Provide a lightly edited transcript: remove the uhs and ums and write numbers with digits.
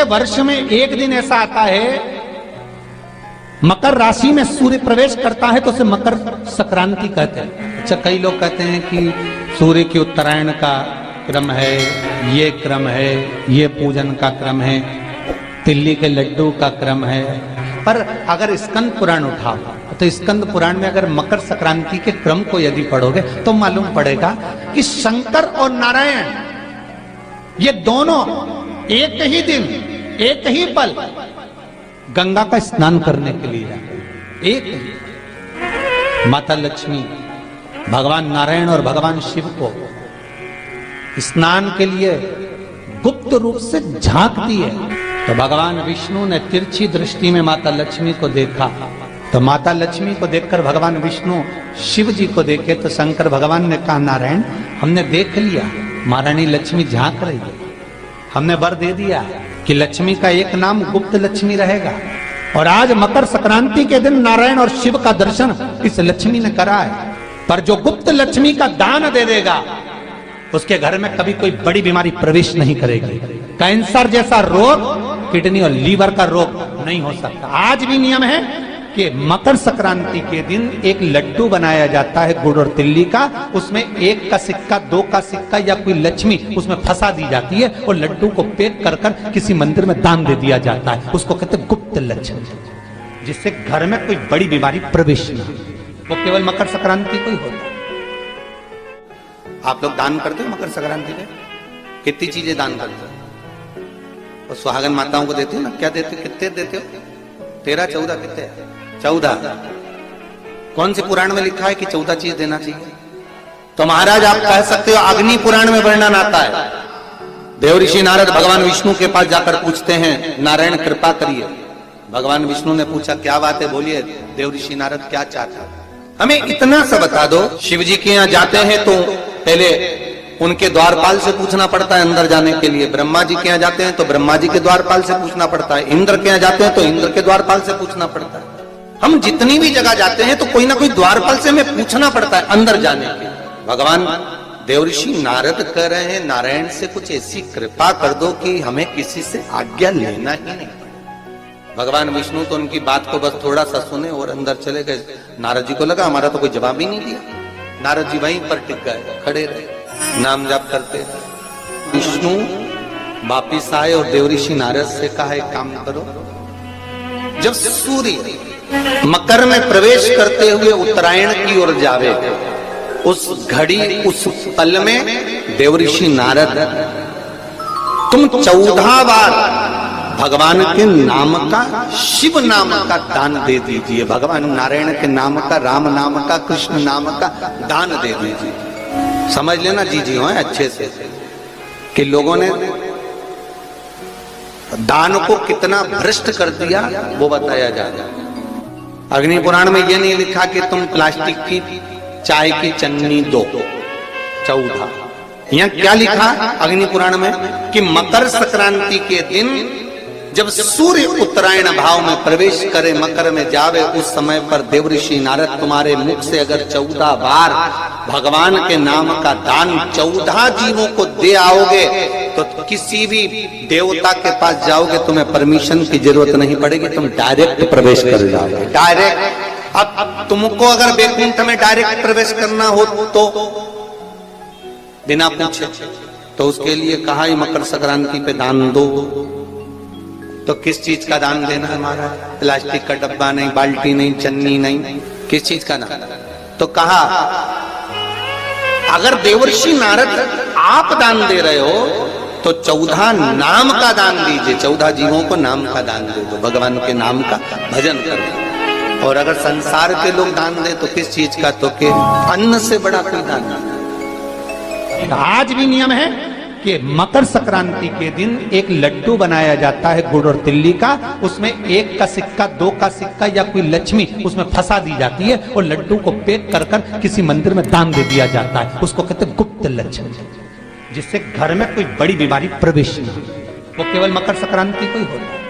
वर्ष में एक दिन ऐसा आता है, मकर राशि में सूर्य प्रवेश करता है तो उसे मकर संक्रांति कहते हैं। अच्छा, कई लोग कहते हैं कि सूर्य की उत्तरायण का क्रम है, ये क्रम है, ये पूजन का क्रम है, तिल्ली के लड्डू का क्रम है। पर अगर स्कंद पुराण उठाओ तो स्कंद पुराण में अगर मकर संक्रांति के क्रम को यदि पढ़ोगे तो मालूम पड़ेगा कि शंकर और नारायण ये दोनों एक ही दिन एक ही पल गंगा का स्नान करने के लिए जाते। एक ही माता लक्ष्मी भगवान नारायण और भगवान शिव को स्नान के लिए गुप्त रूप से झांकती है। तो भगवान विष्णु ने तिरछी दृष्टि में माता लक्ष्मी को देखा, तो माता लक्ष्मी को देखकर भगवान विष्णु शिव जी को देखे तो शंकर भगवान ने कहा, नारायण हमने देख लिया महारानी लक्ष्मी झांक रही है, हमने वर दे दिया कि लक्ष्मी का एक नाम गुप्त लक्ष्मी रहेगा। और आज मकर संक्रांति के दिन नारायण और शिव का दर्शन इस लक्ष्मी ने करा है। पर जो गुप्त लक्ष्मी का दान दे देगा उसके घर में कभी कोई बड़ी बीमारी प्रवेश नहीं करेगी। कैंसर जैसा रोग, किडनी और लीवर का रोग नहीं हो सकता। आज भी नियम है कि मकर संक्रांति के दिन एक लड्डू बनाया जाता है गुड़ और तिल्ली का, उसमें 1 का सिक्का 2 का सिक्का या कोई लक्ष्मी उसमें फंसा दी जाती है और लड्डू को पैक कर कर किसी मंदिर में दान दे दिया जाता है। उसको कहते हैं गुप्त लक्ष्मी, जिससे घर में कोई बड़ी बीमारी प्रवेश न हो। वो केवल मकर संक्रांति को ही होता है। आप लोग दान करते हो मकर संक्रांति में? कितनी चीजें दान करते हो? और सुहागन माताओं को देते हो ना? क्या देते हो? कितने देते हो? 13 14 कितने? 14। कौन से पुराण में लिखा है कि 14 चीज देना चाहिए? तो महाराज आप कह सकते हो अग्नि पुराण में वर्णन आता है। देवऋषि नारद भगवान विष्णु के पास जाकर पूछते हैं, नारायण कृपा करिए। भगवान विष्णु ने पूछा क्या बात है, बोलिए देवऋषि नारद क्या चाहता है, हमें इतना सा बता दो। शिव जी के यहाँ जाते हैं तो पहले उनके द्वारपाल से पूछना पड़ता है अंदर जाने के लिए। ब्रह्मा जी के यहाँ जाते हैं तो ब्रह्मा जी के द्वारपाल से पूछना पड़ता है। इंद्र के यहाँ जाते हैं तो इंद्र के द्वारपाल से पूछना पड़ता है। हम जितनी भी जगह जाते हैं तो कोई ना कोई द्वारपाल से हमें पूछना पड़ता है अंदर जाने के। भगवान देवऋषि नारद कह रहे हैं नारायण से कुछ ऐसी कृपा कर दो कि हमें किसी से आज्ञा लेना ही नहीं। भगवान विष्णु तो उनकी बात को बस थोड़ा सा सुने और अंदर चले गए। नारद जी को लगा हमारा तो कोई जवाब ही नहीं दिया। नारद जी वहीं पर टिक गए, खड़े रहे, नाम जाप करते। विष्णु वापिस आए और देवऋषि नारद से कहा एक काम करो, जब सूर्य मकर में प्रवेश करते हुए उत्तरायण की ओर जावे उस घड़ी उस पल में देवऋषि नारद तुम 14 बार भगवान के नाम का, शिव नाम का दान दे दीजिए। भगवान नारायण के नाम का, राम नाम का, कृष्ण नाम का दान दे दीजिए। समझ लेना जी हो अच्छे से कि लोगों ने दान को कितना भ्रष्ट कर दिया वो बताया जा रहा है। अग्नि पुराण में ये नहीं लिखा कि तुम प्लास्टिक की चाय की चन्नी दो 14। यहाँ क्या लिखा अग्नि पुराण में कि मकर संक्रांति के दिन जब सूर्य उत्तरायण भाव में प्रवेश करे, मकर में जावे, उस समय पर देवऋषि नारद तुम्हारे मुख से अगर 14 बार भगवान के नाम का दान 14 जीवों को दे आओगे तो किसी भी देवता के पास जाओगे तुम्हें परमिशन की जरूरत नहीं पड़ेगी, तुम डायरेक्ट प्रवेश कर जाओगे। डायरेक्ट। अब तुमको अगर बैकुंठ में डायरेक्ट प्रवेश करना हो तो बिना पूछे, तो उसके लिए कहा ही मकर संक्रांति पे दान दो। तो किस चीज का दान देना है हमारा? प्लास्टिक का डब्बा नहीं, बाल्टी नहीं, चन्नी नहीं, किस चीज का दान? तो कहा अगर देवर्षि नारद आप दान दे रहे हो तो 14 नाम का दान दीजिए। 14 जीवों को नाम का दान दे दो, भगवान के नाम का भजन करो। और अगर संसार के लोग दान दे तो किस चीज का? तो के अन्न से बड़ा कोई दान नहीं। आज भी नियम है कि मकर संक्रांति के दिन एक लड्डू बनाया जाता है गुड़ और तिल्ली का, उसमें 1 का सिक्का 2 का सिक्का या कोई लक्ष्मी उसमें फंसा दी जाती है और लड्डू को पैक कर कर किसी मंदिर में दान दे दिया जाता है। उसको कहते हैं गुप्त लक्ष्मी, जिससे घर में कोई बड़ी बीमारी प्रवेश नहीं हो। वो केवल मकर संक्रांति को ही होता है।